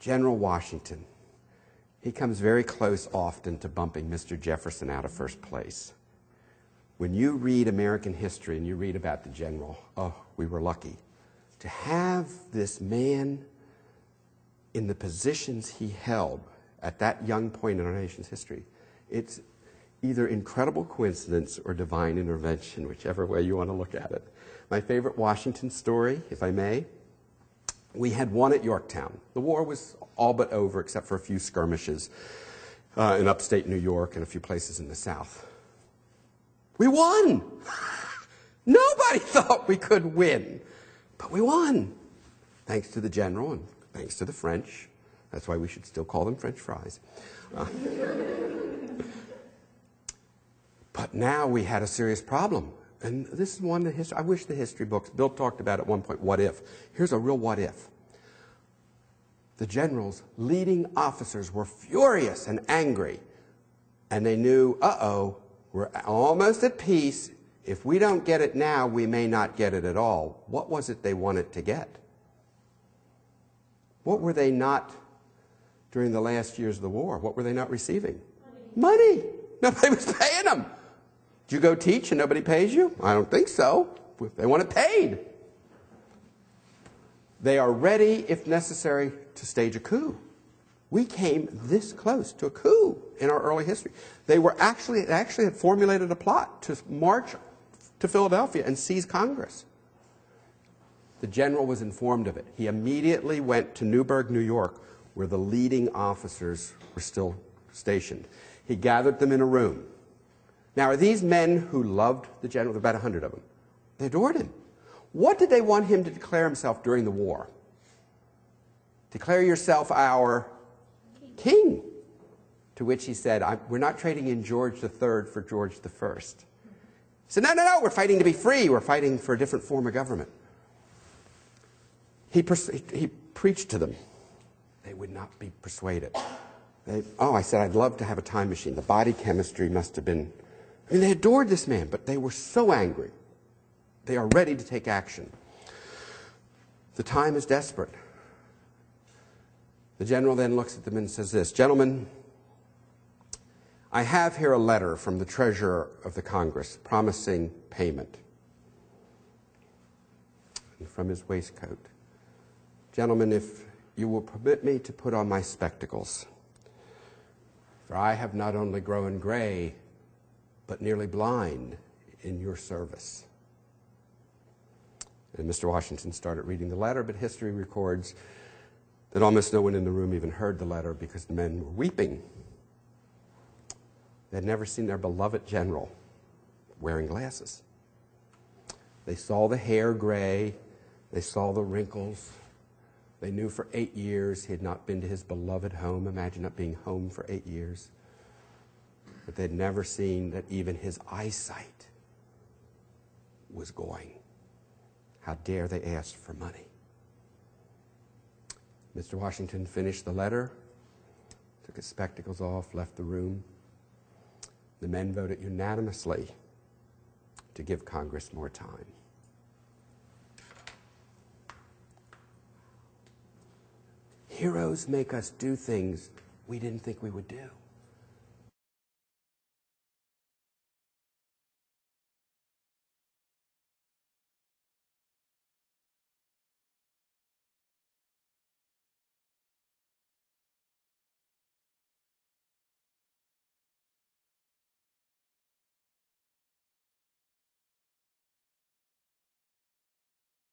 General Washington. He comes very close often to bumping Mr. Jefferson out of first place. When you read American history and you read about the general, oh, we were lucky to have this man in the positions he held at that young point in our nation's history. It's either incredible coincidence or divine intervention, whichever way you want to look at it. My favorite Washington story, if I may, we had won at Yorktown. The war was all but over except for a few skirmishes in upstate New York and a few places in the South. We won! Nobody thought we could win, but we won. Thanks to the general and thanks to the French. That's why we should still call them French fries. But now we had a serious problem. And this is one that I wish the history books, Bill talked about at one point, what if. Here's a real what if. The generals, leading officers, were furious and angry. And they knew, uh-oh, we're almost at peace. If we don't get it now, we may not get it at all. What was it they wanted to get? What were they not, during the last years of the war, what were they not receiving? Money. Nobody was paying them. Did you go teach and nobody pays you? I don't think so. They want it paid. They are ready, if necessary, to stage a coup. We came this close to a coup in our early history. They actually had formulated a plot to march to Philadelphia and seize Congress. The general was informed of it. He immediately went to Newburgh, New York, where the leading officers were still stationed. He gathered them in a room. Now, are these men who loved the general? There were about 100 of them. They adored him. What did they want him to declare himself during the war? Declare yourself our king. To which he said, we're not trading in George III for George I. He said, no, we're fighting to be free. We're fighting for a different form of government. He preached to them. They would not be persuaded. I said, I'd love to have a time machine. The body chemistry must have been... they adored this man, but they were so angry. They are ready to take action. The time is desperate. The general then looks at them and says this, Gentlemen, I have here a letter from the treasurer of the Congress promising payment. And from his waistcoat, Gentlemen, if you will permit me to put on my spectacles, for I have not only grown gray, but nearly blind in your service. And Mr. Washington started reading the letter, but history records that almost no one in the room even heard the letter because the men were weeping. They had never seen their beloved general wearing glasses. They saw the hair gray. They saw the wrinkles. They knew for 8 years he had not been to his beloved home. Imagine not being home for 8 years. But they'd never seen that even his eyesight was going. How dare they ask for money? Mr. Washington finished the letter, took his spectacles off, left the room. The men voted unanimously to give Congress more time. Heroes make us do things we didn't think we would do.